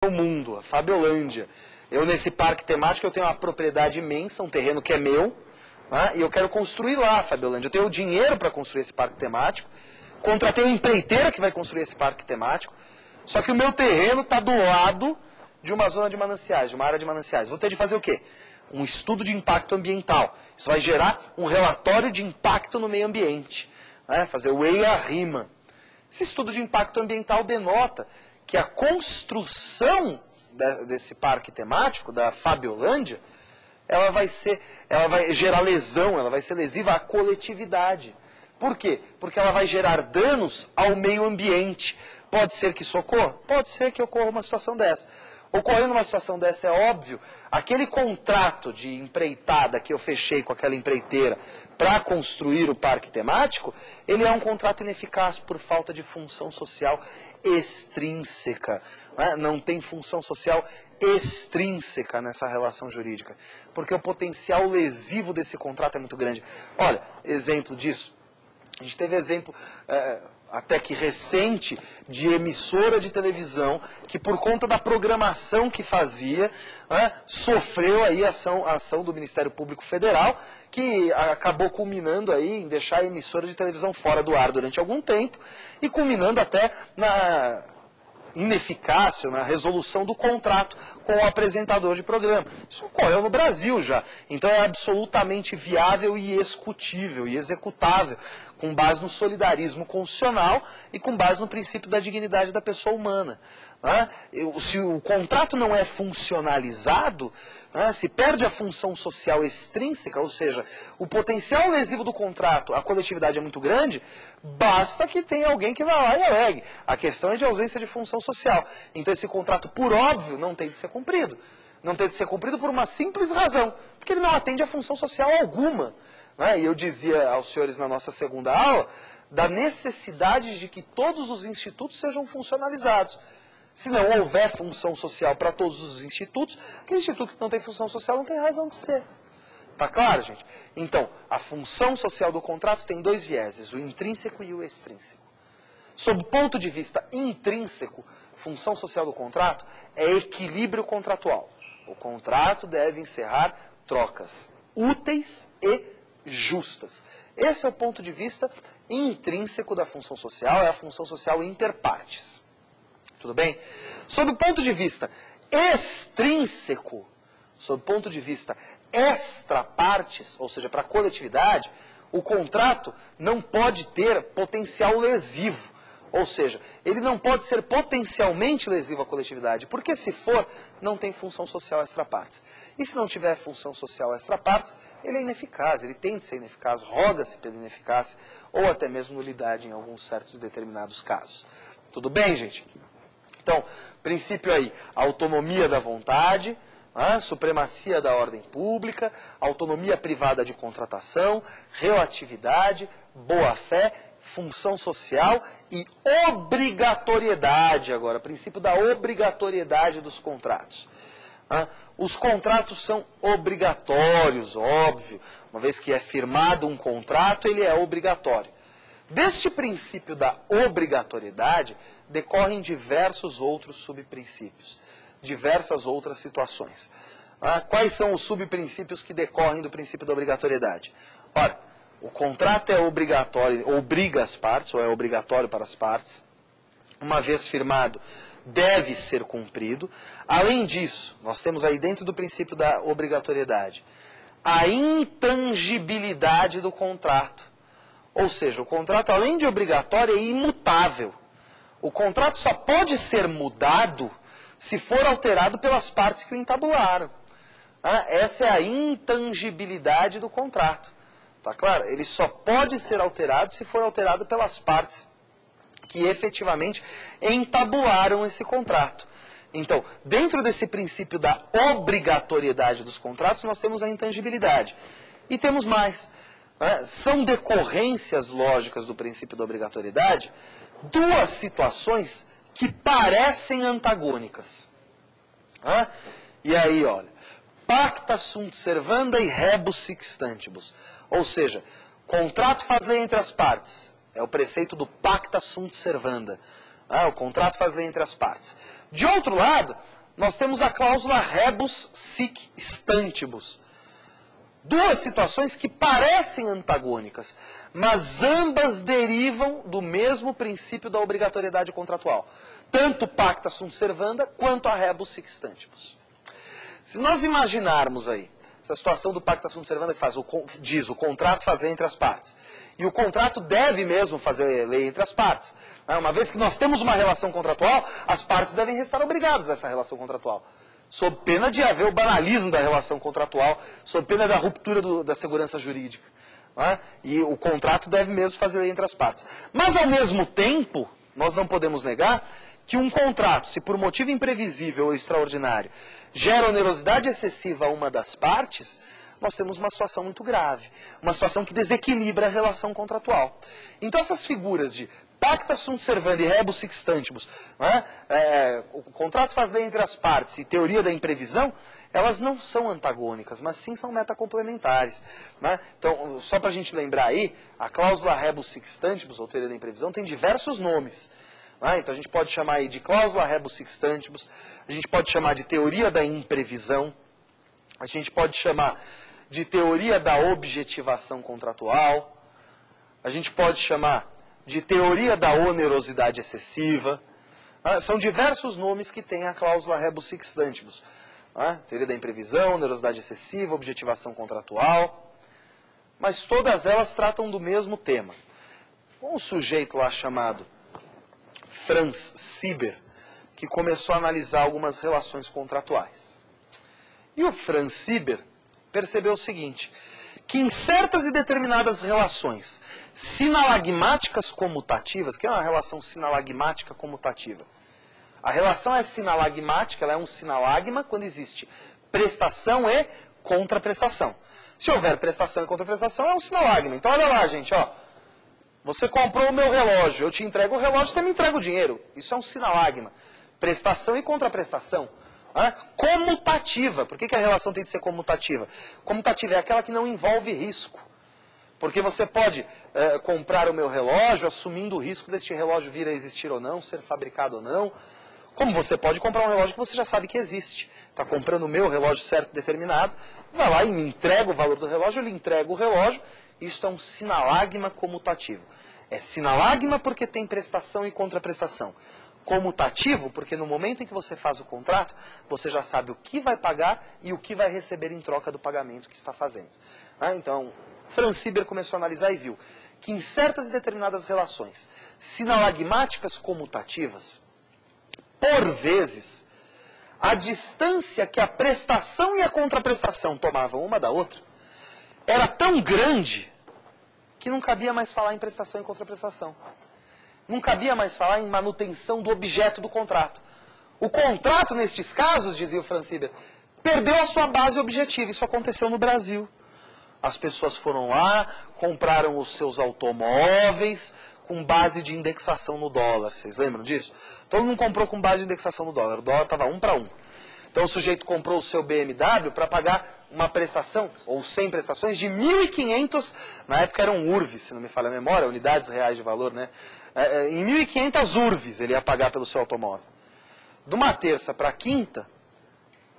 o mundo, a Fabiolândia. Eu, nesse parque temático, eu tenho uma propriedade imensa, um terreno que é meu, né, e eu quero construir lá a Fabiolândia. Eu tenho o dinheiro para construir esse parque temático, contratei uma empreiteira que vai construir esse parque temático, só que o meu terreno está do lado de uma zona de mananciais, de uma área de mananciais. Vou ter de fazer o quê? Um estudo de impacto ambiental. Isso vai gerar um relatório de impacto no meio ambiente, né, fazer o EIA-RIMA. Esse estudo de impacto ambiental denota que a construção desse parque temático, da Fabiolândia, ela vai gerar lesão, ela vai ser lesiva à coletividade. Por quê? Porque ela vai gerar danos ao meio ambiente. Pode ser que isso ocorra? Pode ser que ocorra uma situação dessa. Ocorrendo uma situação dessa, é óbvio, aquele contrato de empreitada que eu fechei com aquela empreiteira para construir o parque temático, ele é um contrato ineficaz por falta de função social extrínseca. Né? Não tem função social extrínseca nessa relação jurídica, porque o potencial lesivo desse contrato é muito grande. Olha, exemplo disso, a gente teve exemplo até que recente de emissora de televisão que, por conta da programação que fazia, sofreu aí a ação do Ministério Público Federal, que acabou culminando aí em deixar a emissora de televisão fora do ar durante algum tempo e culminando até na ineficácia, na resolução do contrato com o apresentador de programa. Isso ocorreu no Brasil já. Então é absolutamente viável e executível e executável, com base no solidarismo constitucional e com base no princípio da dignidade da pessoa humana. Se o contrato não é funcionalizado, se perde a função social extrínseca, ou seja, o potencial lesivo do contrato, a coletividade é muito grande, basta que tenha alguém que vá lá e alegue. A questão é de ausência de função social. Então esse contrato, por óbvio, não tem de ser cumprido. Não tem de ser cumprido por uma simples razão, porque ele não atende a função social alguma. E eu dizia aos senhores na nossa segunda aula da necessidade de que todos os institutos sejam funcionalizados. Se não houver função social para todos os institutos, aquele instituto que não tem função social não tem razão de ser. Está claro, gente? Então, a função social do contrato tem dois vieses, o intrínseco e o extrínseco. Sob o ponto de vista intrínseco, função social do contrato é equilíbrio contratual. O contrato deve encerrar trocas úteis e justas. Esse é o ponto de vista intrínseco da função social, é a função social interpartes. Tudo bem? Sob o ponto de vista extrínseco, sob o ponto de vista extra-partes, ou seja, para a coletividade, o contrato não pode ter potencial lesivo. Ou seja, ele não pode ser potencialmente lesivo à coletividade, porque se for, não tem função social extra-partes. E se não tiver função social extra-partes, ele é ineficaz, ele tem de ser ineficaz, roga-se pela ineficácia, ou até mesmo nulidade em alguns certos determinados casos. Tudo bem, gente? Então, princípio aí, autonomia da vontade, supremacia da ordem pública, autonomia privada de contratação, relatividade, boa-fé, função social e obrigatoriedade agora, princípio da obrigatoriedade dos contratos. Os contratos são obrigatórios, óbvio, uma vez que é firmado um contrato, ele é obrigatório. Deste princípio da obrigatoriedade, decorrem diversos outros subprincípios, diversas outras situações. Quais são os subprincípios que decorrem do princípio da obrigatoriedade? Ora, o contrato é obrigatório, obriga as partes, ou é obrigatório para as partes. Uma vez firmado, deve ser cumprido. Além disso, nós temos aí dentro do princípio da obrigatoriedade a intangibilidade do contrato. Ou seja, o contrato, além de obrigatório, é imutável. O contrato só pode ser mudado se for alterado pelas partes que o entabularam. Essa é a intangibilidade do contrato. Tá claro? Ele só pode ser alterado se for alterado pelas partes que efetivamente entabularam esse contrato. Então, dentro desse princípio da obrigatoriedade dos contratos, nós temos a intangibilidade. E temos mais. São decorrências lógicas do princípio da obrigatoriedade duas situações que parecem antagônicas. E aí, olha, pacta sunt servanda e rebus sic stantibus. Ou seja, contrato faz lei entre as partes. É o preceito do pacta sunt servanda. O contrato faz lei entre as partes. De outro lado, nós temos a cláusula rebus sic stantibus. Duas situações que parecem antagônicas, mas ambas derivam do mesmo princípio da obrigatoriedade contratual. Tanto pacta sunt servanda quanto a rebus sic stantibus. Se nós imaginarmos aí essa situação do pacta sunt servanda que diz o contrato faz lei entre as partes. E o contrato deve mesmo fazer lei entre as partes. Uma vez que nós temos uma relação contratual, as partes devem restar obrigadas a essa relação contratual. Sob pena de haver o banalismo da relação contratual, sob pena da ruptura da segurança jurídica. E o contrato deve mesmo fazer lei entre as partes. Mas, ao mesmo tempo, nós não podemos negar que um contrato, se por motivo imprevisível ou extraordinário, gera onerosidade excessiva a uma das partes, nós temos uma situação muito grave. Uma situação que desequilibra a relação contratual. Então, essas figuras de pacta sunt servanda e rebus sic stantibus, o contrato faz lei entre as partes e teoria da imprevisão, elas não são antagônicas, mas sim são metacomplementares. Então, só para a gente lembrar aí, a cláusula rebus sic stantibus, ou teoria da imprevisão, tem diversos nomes. Então, a gente pode chamar aí de cláusula rebus sic stantibus, a gente pode chamar de teoria da imprevisão, a gente pode chamar de teoria da objetivação contratual, a gente pode chamar de teoria da onerosidade excessiva. São diversos nomes que tem a cláusula rebus sic stantibus. Teoria da imprevisão, onerosidade excessiva, objetivação contratual. Mas todas elas tratam do mesmo tema. Um sujeito lá chamado Franz Sieber, que começou a analisar algumas relações contratuais. E o Franz Sieber percebeu o seguinte, que em certas e determinadas relações sinalagmáticas comutativas, que é uma relação sinalagmática comutativa? A relação é sinalagmática, ela é um sinalagma quando existe prestação e contraprestação. Se houver prestação e contraprestação, é um sinalagma. Então, olha lá, gente, você comprou o meu relógio, eu te entrego o relógio, você me entrega o dinheiro. Isso é um sinalagma. Prestação e contraprestação. Comutativa. Por que a relação tem que ser comutativa? Comutativa é aquela que não envolve risco. Porque você pode comprar o meu relógio assumindo o risco deste relógio vir a existir ou não, ser fabricado ou não. Como você pode comprar um relógio que você já sabe que existe. Está comprando o meu relógio certo determinado, vai lá e me entrega o valor do relógio, eu lhe entrego o relógio. Isso é um sinalagma comutativo. É sinalagma porque tem prestação e contraprestação. Comutativo porque no momento em que você faz o contrato, você já sabe o que vai pagar e o que vai receber em troca do pagamento que está fazendo. Então, Franz Sieber começou a analisar e viu que em certas e determinadas relações sinalagmáticas comutativas, por vezes, a distância que a prestação e a contraprestação tomavam uma da outra era tão grande que não cabia mais falar em prestação e contraprestação. Não cabia mais falar em manutenção do objeto do contrato. O contrato, nestes casos, dizia o Franz Sieber, perdeu a sua base objetiva. Isso aconteceu no Brasil. As pessoas foram lá, compraram os seus automóveis com base de indexação no dólar. Vocês lembram disso? Todo mundo comprou com base de indexação no dólar. O dólar estava 1 para 1. Então o sujeito comprou o seu BMW para pagar uma prestação, ou 100 prestações, de 1.500, na época eram URVs, se não me falha a memória, unidades reais de valor, né? Em 1.500 URVs ele ia pagar pelo seu automóvel. De uma terça para a quinta,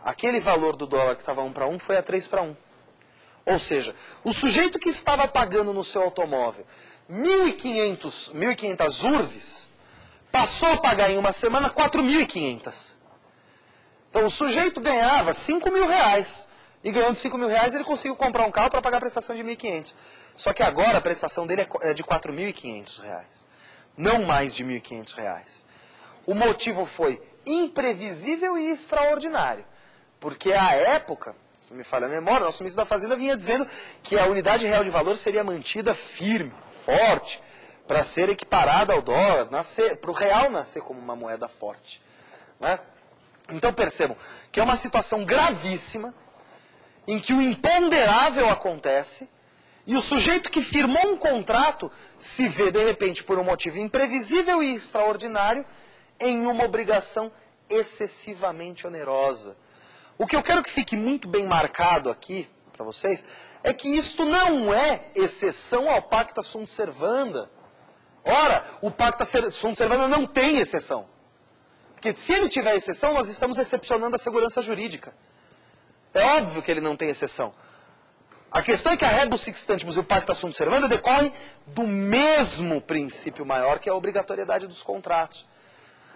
aquele valor do dólar que estava 1 para 1 foi a 3 para 1. Ou seja, o sujeito que estava pagando no seu automóvel 1.500 URVs, passou a pagar em uma semana 4.500. Então o sujeito ganhava 5.000 reais. E ganhando 5.000 reais ele conseguiu comprar um carro para pagar a prestação de 1.500. Só que agora a prestação dele é de 4.500 reais. Não mais de 1.500 reais. O motivo foi imprevisível e extraordinário. Porque à época, se não me falha a memória, o nosso ministro da Fazenda vinha dizendo que a unidade real de valor seria mantida firme, forte, para ser equiparada ao dólar, para o real nascer como uma moeda forte. Né? Então percebam que é uma situação gravíssima, em que o imponderável acontece, e o sujeito que firmou um contrato se vê, de repente, por um motivo imprevisível e extraordinário, em uma obrigação excessivamente onerosa. O que eu quero que fique muito bem marcado aqui, para vocês, é que isto não é exceção ao pacta sunt servanda. Ora, o pacta sunt servanda não tem exceção. Porque se ele tiver exceção, nós estamos excepcionando a segurança jurídica. É óbvio que ele não tem exceção. A questão é que a rebus sic stantibus e o pacta sunt servanda decorrem do mesmo princípio maior, que é a obrigatoriedade dos contratos.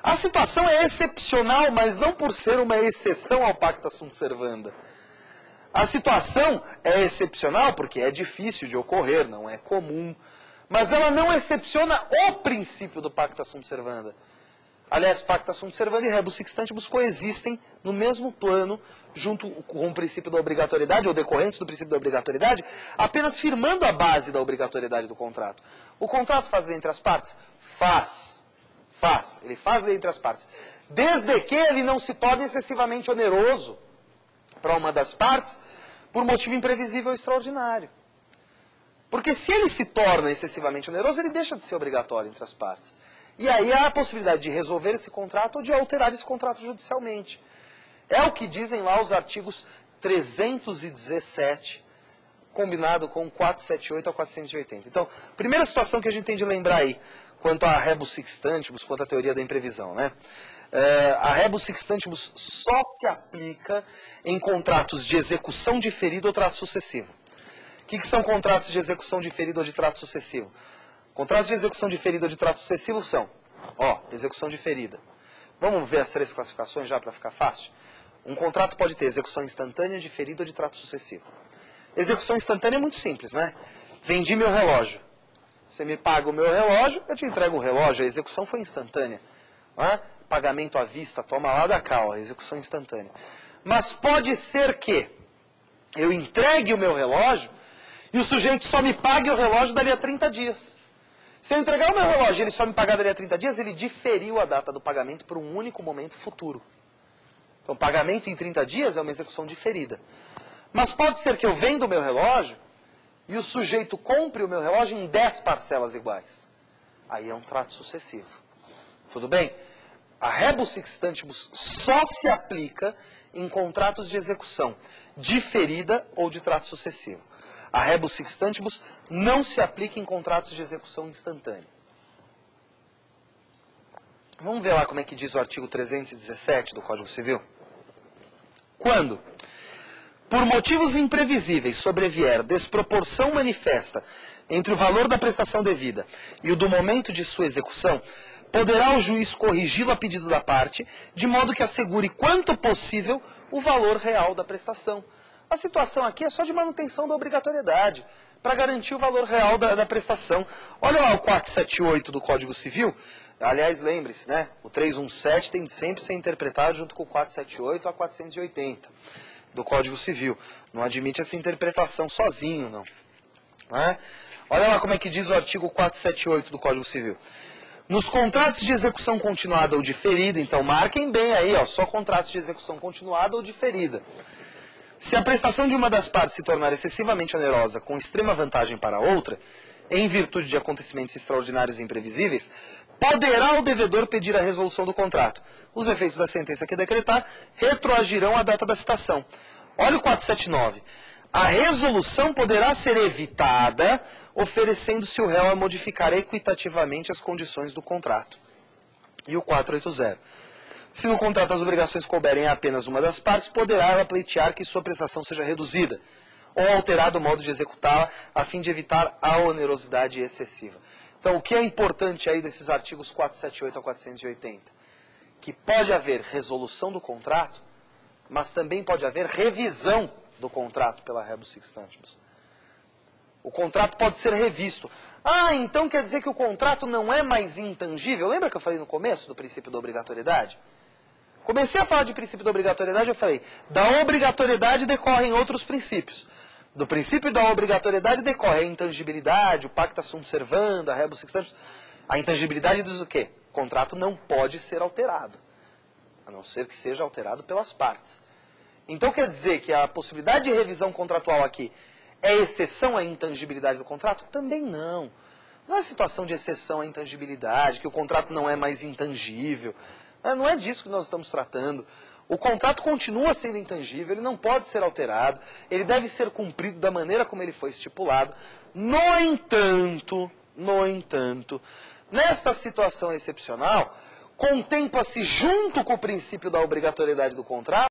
A situação é excepcional, mas não por ser uma exceção ao pacta sunt servanda. A situação é excepcional porque é difícil de ocorrer, não é comum. Mas ela não excepciona o princípio do pacta sunt servanda. Aliás, pacta sunt servanda e rebus sic stantibus coexistem no mesmo plano, junto com o princípio da obrigatoriedade, ou decorrentes do princípio da obrigatoriedade, apenas firmando a base da obrigatoriedade do contrato. O contrato faz lei entre as partes? Faz. Ele faz lei entre as partes. Desde que ele não se torne excessivamente oneroso para uma das partes, por motivo imprevisível ou extraordinário. Porque se ele se torna excessivamente oneroso, ele deixa de ser obrigatório entre as partes. E aí há a possibilidade de resolver esse contrato ou de alterar esse contrato judicialmente. É o que dizem lá os artigos 317, combinado com 478 a 480. Então, primeira situação que a gente tem de lembrar aí, quanto a rebus sic stantibus, quanto à teoria da imprevisão, né? A rebus sic stantibus só se aplica em contratos de execução diferida ou trato sucessivo. O que são contratos de execução diferida ou de trato sucessivo? Contratos de execução diferida ou de trato sucessivo são, execução diferida. Vamos ver as três classificações já para ficar fácil? Um contrato pode ter execução instantânea, diferida ou de trato sucessivo. Execução instantânea é muito simples, né? Vendi meu relógio. Você me paga o meu relógio, eu te entrego o relógio, a execução foi instantânea. Não é? Pagamento à vista, toma lá da cá, a execução instantânea. Mas pode ser que eu entregue o meu relógio e o sujeito só me pague o relógio dali a 30 dias. Se eu entregar o meu relógio e ele só me pagar dali a 30 dias, ele diferiu a data do pagamento para um único momento futuro. Então, pagamento em 30 dias é uma execução diferida. Mas pode ser que eu venda o meu relógio e o sujeito compre o meu relógio em 10 parcelas iguais. Aí é um trato sucessivo. Tudo bem? A rebus sic stantibus só se aplica em contratos de execução diferida ou de trato sucessivo. A rebus sic stantibus não se aplica em contratos de execução instantânea. Vamos ver lá como é que diz o artigo 317 do Código Civil? Quando, por motivos imprevisíveis, sobrevier desproporção manifesta entre o valor da prestação devida e o do momento de sua execução, poderá o juiz corrigi-lo a pedido da parte, de modo que assegure quanto possível o valor real da prestação. A situação aqui é só de manutenção da obrigatoriedade, para garantir o valor real da prestação. Olha lá o 478 do Código Civil. Aliás, lembre-se, né? O 317 tem de sempre ser interpretado junto com o 478 a 480 do Código Civil. Não admite essa interpretação sozinho, não. Né? Olha lá como é que diz o artigo 478 do Código Civil. Nos contratos de execução continuada ou diferida, então marquem bem aí, só contratos de execução continuada ou diferida. Se a prestação de uma das partes se tornar excessivamente onerosa com extrema vantagem para a outra, em virtude de acontecimentos extraordinários e imprevisíveis, poderá o devedor pedir a resolução do contrato. Os efeitos da sentença que decretar retroagirão à data da citação. Olha o 479. A resolução poderá ser evitada oferecendo-se o réu a modificar equitativamente as condições do contrato. E o 480. Se no contrato as obrigações couberem a apenas uma das partes, poderá ela pleitear que sua prestação seja reduzida ou alterado o modo de executá-la a fim de evitar a onerosidade excessiva. Então, o que é importante aí desses artigos 478 a 480? Que pode haver resolução do contrato, mas também pode haver revisão do contrato pela rebus sic stantibus. O contrato pode ser revisto. Então quer dizer que o contrato não é mais intangível? Lembra que eu falei no começo do princípio da obrigatoriedade? Comecei a falar de princípio da obrigatoriedade, eu falei, da obrigatoriedade decorrem outros princípios. Do princípio da obrigatoriedade decorre a intangibilidade, o pacta sunt servanda, a rebus sic stantibus. A intangibilidade diz o quê? O contrato não pode ser alterado, a não ser que seja alterado pelas partes. Então quer dizer que a possibilidade de revisão contratual aqui é exceção à intangibilidade do contrato? Também não. Não é situação de exceção à intangibilidade, que o contrato não é mais intangível. Não é disso que nós estamos tratando. O contrato continua sendo intangível, ele não pode ser alterado, ele deve ser cumprido da maneira como ele foi estipulado. No entanto, nesta situação excepcional, contempla-se junto com o princípio da obrigatoriedade do contrato